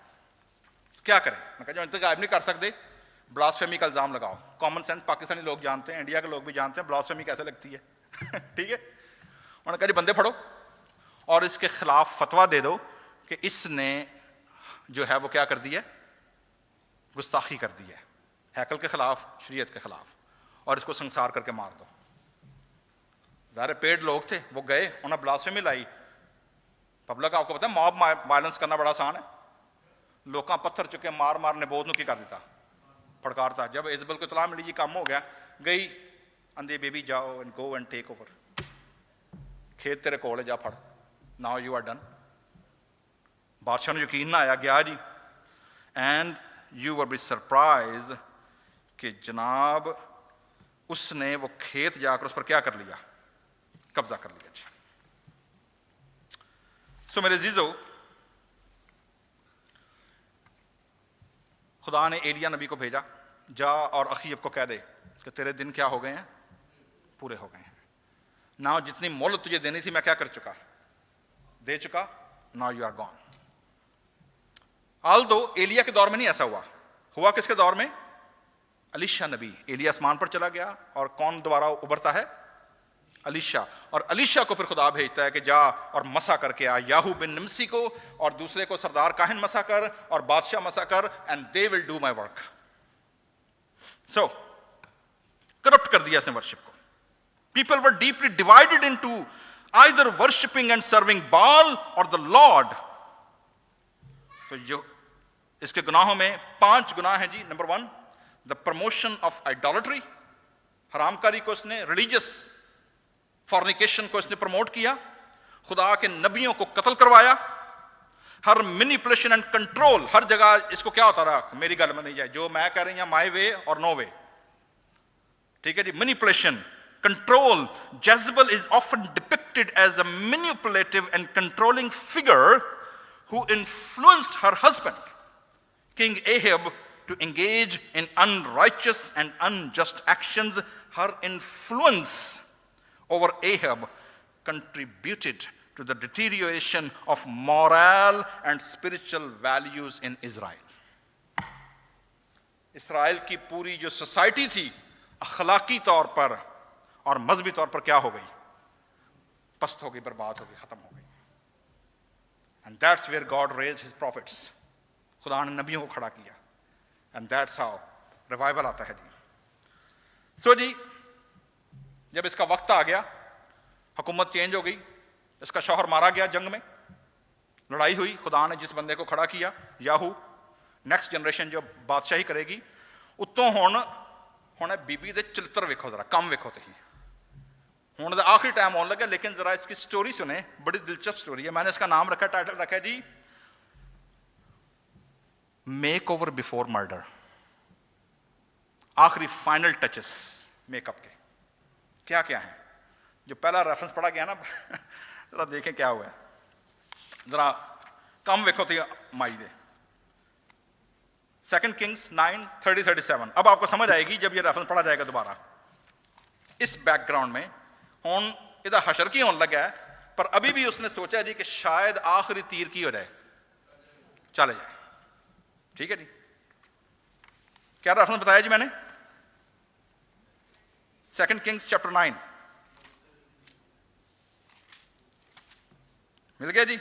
क्या करें। मैं कहा जो इनको गायब नहीं कर सकते, ब्लास्फेमी का इल्जाम लगाओ। कॉमन सेंस पाकिस्तानी लोग जानते हैं, इंडिया के लोग भी जानते हैं ब्लास्फेमी कैसे लगती है ठीक है। उन्होंने कहा जी बंदे फड़ो और इसके खिलाफ फतवा दे दो कि इसने जो है वो क्या कर दी है, गुस्ताखी कर दी है हैकल के खिलाफ, शरीयत के खिलाफ, और इसको संसार करके मार दो। ज़ाहिर पेड लोग थे, वो गए, उन्हें ब्लास्फेमी लाई। पब्लिक आपको पता है मॉब वायलेंस करना बड़ा आसान है, लोग पत्थर चुके मार मार ने बहुत की कर दिता, फड़कारता। जब इजबल को इतला मिली जी काम हो गया, गई अंधे बेबी जाओ and go and take over, खेत तेरे कोल जा फड़, नाउ यू आर डन। बादशाह ने यकीन ना आया, गया जी, and you were be surprise कि जनाब उसने वो खेत जाकर उस पर क्या कर लिया, कब्जा कर लिया। अच्छा सो मेरे जीजो, खुदा ने एलिया नबी को भेजा, जा और अखीब को कह दे कि तेरे दिन क्या हो गए हैं, पूरे हो गए हैं ना, जितनी मोहलत तुझे देनी थी मैं क्या कर चुका, दे चुका, नाउ यू आर गॉन। आल दो एलिया के दौर में नहीं ऐसा हुआ, हुआ किसके दौर में, अलीशा नबी। एलिया आसमान पर चला गया और कौन दोबारा उभरता है, अलीशा, और अलीशा को फिर खुदा भेजता है कि जा और मसा करके आ याहू बिन निमसी को, और दूसरे को सरदार काहिन मसा कर और बादशाह मसा कर, and they will do my work. So corrupt कर दिया इसने वर्शिप को। People were deeply divided into either worshipping and serving बाल और द लॉर्ड। तो जो इसके गुनाहों में 5 गुनाह हैं जी। नंबर 1, द प्रमोशन ऑफ आइडोलट्री, हरामकारी को इसने, रिलीजियस फॉर्निकेशन को इसने प्रमोट किया, खुदा के नबियों को कत्ल करवाया, हर मैनिपुलेशन एंड कंट्रोल, हर जगह इसको क्या होता रहा, मेरी गल में नहीं जाए, जो मैं कह रही हूं माई वे और नो वे, ठीक है जी। Manipulation, control. Jezebel is often depicted as a manipulative and controlling figure who influenced her husband, King Ahab, to engage in unrighteous and unjust actions. Her influence over Ahab contributed to the deterioration of moral and spiritual values in Israel. Israel की पूरी जो society थी अखलाकी तौर पर और मजहबी तौर पर क्या हो गई? पस्त हो गई, बर्बाद हो गई, खत्म हो गई. And that's where God raised his prophets. खुदा ने नबियों को खड़ा किया. And that's how revival आता है जी. So जी, जब इसका वक्त आ गया, हुकूमत चेंज हो गई, इसका शौहर मारा गया जंग में, लड़ाई हुई, खुदा ने जिस बंदे को खड़ा किया, याहू, नेक्स्ट जनरेशन जो बादशाही करेगी, उत्तों हुण बीबी दे चरित्र वेखो, जरा कम वेखो तुसीं. हुण दा आखिरी टाइम आने लगा, लेकिन जरा इसकी स्टोरी सुने, बड़ी दिलचस्प स्टोरी है. मैंने इसका नाम रखा, टाइटल रखा जी, मेक ओवर बिफोर मर्डर. आखिरी फाइनल टचेस मेकअप के क्या क्या हैं. जो पहला रेफरेंस पढ़ा गया ना, जरा देखें क्या हुआ है. जरा कम वेखो थी माई दे. 2 किंग्स 9:30-37. अब आपको समझ आएगी जब ये रेफरेंस पढ़ा जाएगा दोबारा. इस बैकग्राउंड में हुण इहदा हशर की होने लगा है, पर अभी भी उसने सोचा जी कि शायद आखिरी तीर की हो जाए, चले जाए. ठीक है जी. क्या रेफरेंस बताया जी मैंने? 2 किंग्स चैप्टर 9. मिल गया जी.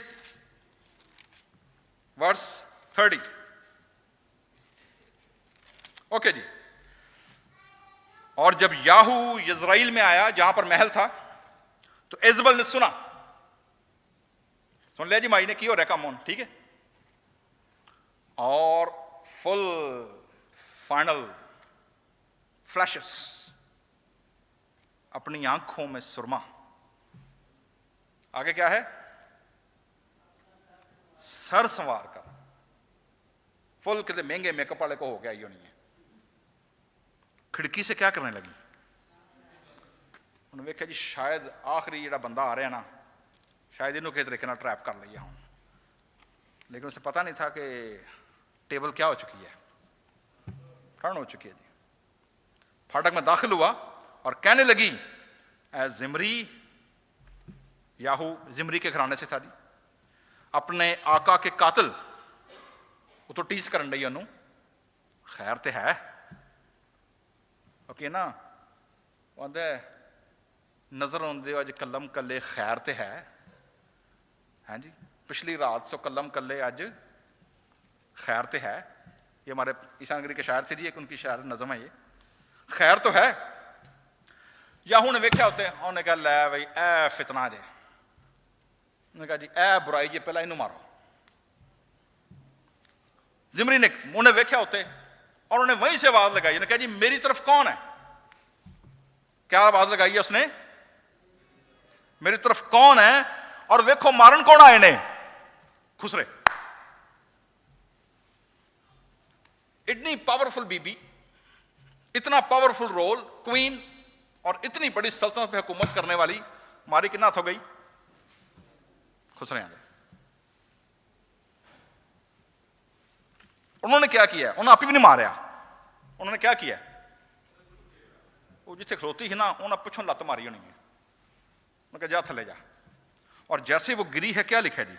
वर्स 30. ओके जी. और जब याहू यज़राइल में आया, जहां पर महल था, तो इज़बल ने सुना. सुन लिया जी माई ने की हो रहा काम ऑन. ठीक है. और फुल फाइनल फ्लैशेस, अपनी आंखों में सुरमा. आगे क्या है? सर संवार कर. फुल कितने महंगे मेकअप वाले को हो गया ये नहीं है. खिड़की से क्या करने लगी? उन्होंने देखा जी शायद आखिरी जो बंदा आ रहा है ना, शायद इन्हों किस तरीके ट्रैप कर लिया हूं. लेकिन उसे पता नहीं था कि टेबल क्या हो चुकी है, टर्न हो चुकी है जी. फाटक में दाखिल हुआ और कहने लगी, ए जिमरी, याहू जिमरी के घराने से था जी, अपने आका के कातिल, वो तो टीज करन लई ओनू, खैर ते है. ओके ना, आंदे नजर आउंदे अज कलम कले, खैर ते है. हाँ जी, पिछली रात सो कलम कले, अज खैर ते है. ये हमारे ईसानगरी के शायर थे जी, एक उनकी शायर नज़म है ये, खैर तो है. याहू ने वेख्या उत्ते, उन्हें कहा लै बई ए फितना जे. उन्हें कहा जी ए बुराई जे, पहला इनू मारो. जिमरी ने उन्हें वेख्या उत्ते और उन्हें वहीं से आवाज लगाई. उन्हें कहा जी मेरी तरफ कौन है? क्या आवाज लगाई है उसने? मेरी तरफ कौन है? और वेखो मारन कौन आए ने? खुसरे. इतनी पावरफुल बीबी, इतना पावरफुल रोल, क्वीन, और इतनी बड़ी सल्तनत पे हुकूमत करने वाली, मारी कितना हो गई? खुसरे आंदे. उन्होंने क्या किया? उन्होंने आप ही भी नहीं मारिया. उन्होंने क्या किया? वो जिथे खलोती थी ना, उन्होंने पिछों लत मारी होनी है. उन्होंने कहा जा थले जा. और जैसे वो गिरी है, क्या लिखा जी?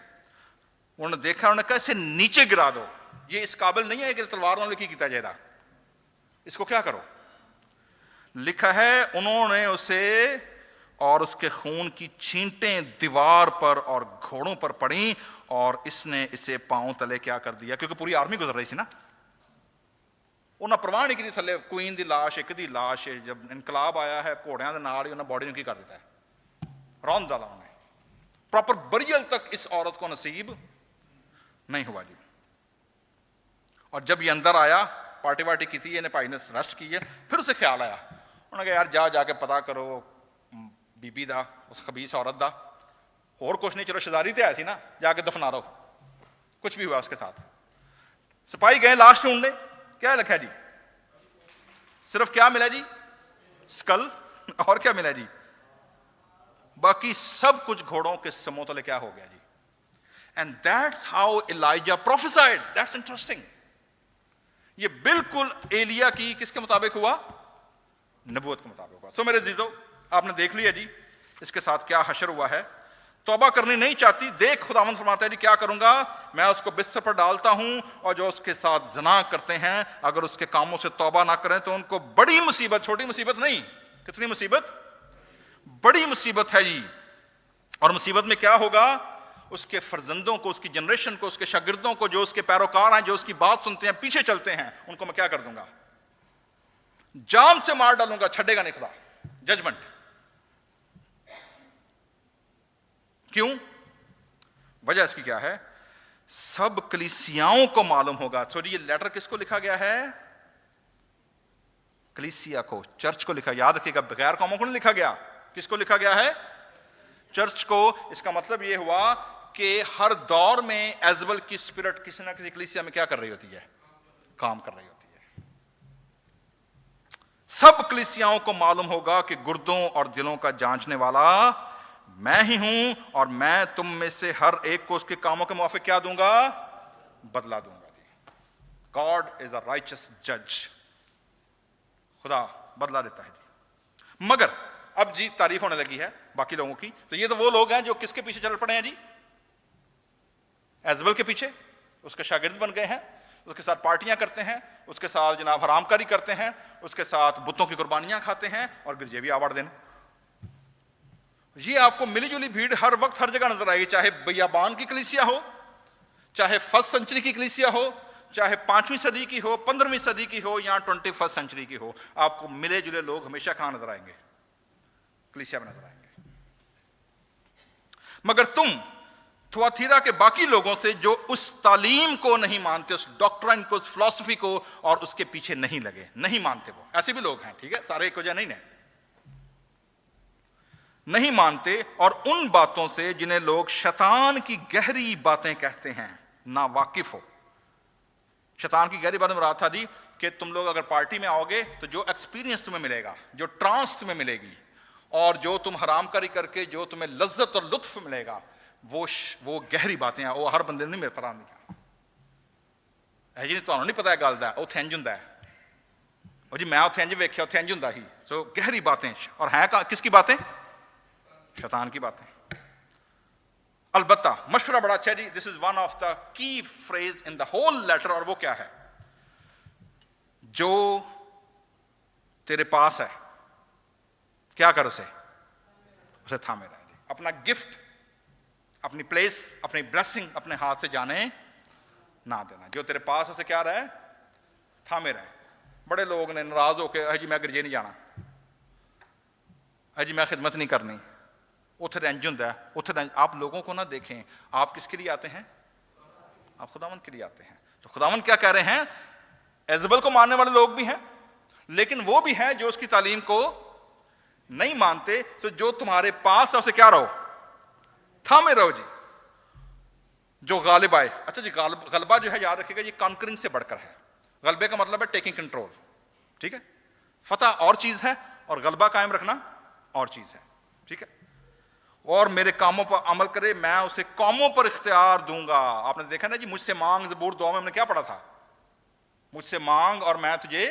उन्होंने देखा, उन्होंने कहा इसे नीचे गिरा दो, ये इस काबिल नहीं है कि तलवार नाल की किया जाएगा, इसको क्या करो. लिखा है उन्होंने उसे और उसके खून की छींटें दीवार पर और घोड़ों पर पड़ी, और इसने इसे पांव तले क्या कर दिया, क्योंकि पूरी आर्मी गुजर रही थी ना. उन्हें परवाह नहीं की थले क्वीन की लाश, एक दी लाश है. जब इनकलाब आया है, घोड़ियां के नाल ही उन्हें बॉडी की कर दिता है, रौंद डाला उन्हें. प्रॉपर बरियल तक इस औरत को नसीब नहीं हुआ जी. और जब ये अंदर आया, पार्टी वार्टी की थी, इन्हें भाई ने रेस्ट की है, फिर उसे ख्याल आया. उन्होंने कहा यार जा जाके पता करो बीबी दा, उस खबीस औरत दा. और कुछ नहीं, चलो शहजादी तो है सी ना, जाके दफना दो. कुछ भी हुआ उसके साथ. सिपाही गए लाश ढूंढने. क्या लिखा जी? सिर्फ क्या मिला जी? स्कल. और क्या मिला जी? बाकी सब कुछ घोड़ों के समों तले क्या हो गया जी. And that's how Elijah prophesied. That's interesting. ये बिल्कुल एलिया की किसके मुताबिक हुआ? नबूवत के मुताबिक हुआ. सो मेरे जीजो, आपने देख लिया जी इसके साथ क्या हशर हुआ है। तौबा करनी नहीं चाहती, देख खुदावंद फरमाता है जी क्या करूंगा, मैं उसको बिस्तर पर डालता हूं और जो उसके साथ ज़िना करते हैं अगर उसके कामों से तौबा ना करें तो उनको बड़ी मुसीबत, छोटी मुसीबत नहीं, कितनी मुसीबत, बड़ी मुसीबत है जी। और मुसीबत में क्या होगा, उसके फर्जंदों को, उसकी जनरेशन को, उसके शागिर्दों को, जो उसके पैरोकार हैं, जो उसकी बात सुनते हैं, पीछे चलते हैं, उनको मैं क्या कर दूंगा, जान से मार डालूंगा, छड़ेगा नहीं खुदा। जजमेंट। क्यों? वजह इसकी क्या है, सब कलीसियाओं को मालूम होगा। सॉरी, ये लेटर किसको लिखा गया है, कलीसिया को, चर्च को लिखा। याद रखिएगा, बगैर कौमों को नहीं लिखा गया, किसको लिखा गया है, चर्च को। इसका मतलब यह हुआ कि हर दौर में एजबल की स्पिरिट किसी ना किसी कलीसिया में क्या कर रही होती है, काम कर रही होती है। सब कलीसियाओं को मालूम होगा कि गुर्दों और दिलों का जांचने वाला मैं ही हूं और मैं तुम में से हर एक को उसके कामों के मुआफिक क्या दूंगा, बदला दूंगा। गॉड इज अ राइचस जज, खुदा बदला देता है जी। मगर अब जी तारीफ होने लगी है बाकी लोगों की, तो ये तो वो लोग हैं जो किसके पीछे चल पड़े हैं जी, एजबल के पीछे, उसके शागिर्द बन गए हैं, उसके साथ पार्टियां करते हैं, उसके साथ जनाब हरामकारी करते हैं, उसके साथ बुतों की कुर्बानियां खाते हैं और गिरजे भी आवाड़ देने। ये आपको मिली जुली भीड़ हर वक्त हर जगह नजर आएगी, चाहे बियाबान की कलीसिया हो, चाहे फर्स्ट सेंचुरी की कलीसिया हो, चाहे 5वीं सदी की हो, 15वीं सदी की हो, या 21st सेंचुरी की हो, आपको मिले जुले लोग हमेशा कहां नजर आएंगे, कलीसिया में नजर आएंगे। मगर तुम थुआतीरा के बाकी लोगों से जो उस तालीम को नहीं मानते, उस डॉक्ट्राइन को, उस फिलॉसफी को, और उसके पीछे नहीं लगे, नहीं मानते, वो ऐसे भी लोग हैं, ठीक है, सारे एक वजह नहीं मानते, और उन बातों से जिन्हें लोग शैतान की गहरी बातें कहते हैं, ना वाकिफ हो। शैतान की गहरी बातें मुराद था दी कि तुम लोग अगर पार्टी में आओगे तो जो एक्सपीरियंस तुम्हें मिलेगा, जो ट्रांस तुम्हें मिलेगी, और जो तुम हरामकारी करके जो तुम्हें लज्जत और लुत्फ मिलेगा, वो गहरी बातें हैं। वो हर बंदे नहीं पता नहीं क्या है जी, नहीं तो नहीं पता है गल दा, उत्थे इंज हुंदा है, और जी मैं उत्थे इंज वेख्या, उत्थे इंज हुंदा ही। सो गहरी बातें, और है किसकी बातें, शैतान की बातें। अलबत्ता मशवरा बड़ा अच्छा है जी, this is one of the key phrase in the whole letter, और वो क्या है, जो तेरे पास है क्या कर, उसे थामे रहे। अपना गिफ्ट, अपनी प्लेस, अपनी ब्लेसिंग अपने हाथ से जाने ना देना। जो तेरे पास उसे क्या रहे, थामे रहे। बड़े लोग ने नाराज होकर, जी मैं गिरजे नहीं जाना, जी मैं खिदमत नहीं करनी, उथे इंज हुंदा है, उथे। आप लोगों को ना देखें, आप किसके लिए आते हैं, आप खुदावंद के लिए आते हैं। तो खुदावंद क्या कह रहे हैं, एजबल को मानने वाले लोग भी हैं, लेकिन वो भी हैं जो उसकी तालीम को नहीं मानते। तो जो तुम्हारे पास है उसे क्या रहो, थामे रहो जी। जो गालिब आए, अच्छा जी, गलबा जो है याद रखिएगा, ये कॉन्करिंग से बढ़कर है। गलबे का मतलब है टेकिंग कंट्रोल, ठीक है। फतह और चीज है और गलबा कायम रखना और चीज है, ठीक है। और मेरे कामों पर अमल करे, मैं उसे कौमों पर इख्तियार दूंगा। आपने देखा ना जी, मुझसे मांग, ज़बूर दुआ में हमने क्या पढ़ा था, मुझसे मांग और मैं तुझे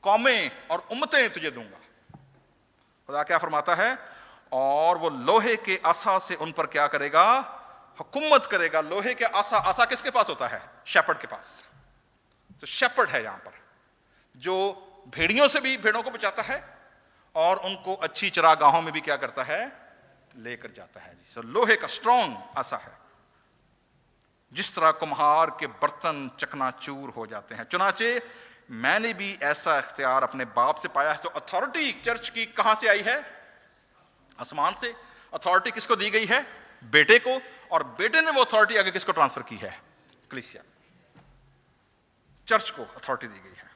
कौमें और उम्मतें तुझे दूंगा। खुदा क्या फरमाता है, और वो लोहे के आसा से उन पर क्या करेगा, हुकूमत करेगा। लोहे के आसा, आसा किसके पास होता है, शेपर्ड के पास। तो शेपर्ड है यहां पर, जो भेड़ियों से भी भेड़ों को बचाता है और उनको अच्छी चरागाहों में भी क्या करता है, लेकर जाता है जी। सो लोहे का स्ट्रॉन्ग आसा है। जिस तरह कुम्हार के बर्तन चकनाचूर हो जाते हैं, चुनाचे मैंने भी ऐसा इख्तियार अपने बाप से पाया है। तो अथॉरिटी चर्च की कहां से आई है, आसमान से। अथॉरिटी किसको दी गई है, बेटे को, और बेटे ने वो अथॉरिटी आगे किसको ट्रांसफर की है, कलीसिया, चर्च को अथॉरिटी दी गई है।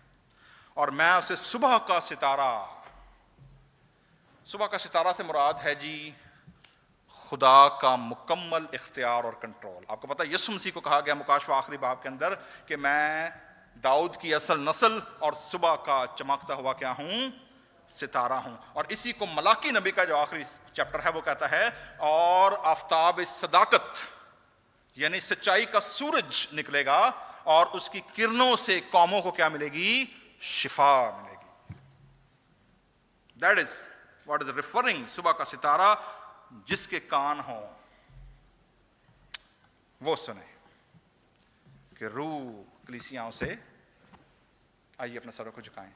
और मैं उसे सुबह का सितारा, सुबह का सितारा से मुराद है जी खुदा का मुकम्मल इख्तियार और कंट्रोल। आपको पता है यीशु मसीह को कहा गया मुकाशवा आखिरी बाब के अंदर कि मैं दाऊद की असल नस्ल और सुबह का चमकता हुआ क्या हूं, सितारा हूं। और इसी को मलाकी नबी का जो आखिरी चैप्टर है वो कहता है, और आफताब सदाकत यानी सच्चाई का सूरज निकलेगा और उसकी किरणों से कौमों को क्या मिलेगी, शिफा मिलेगी। That is what is referring? सुबह का सितारा, जिसके कान हो वो सुने कि रूह कलीसियाओं से। आइए अपने सरों को झुकाएं।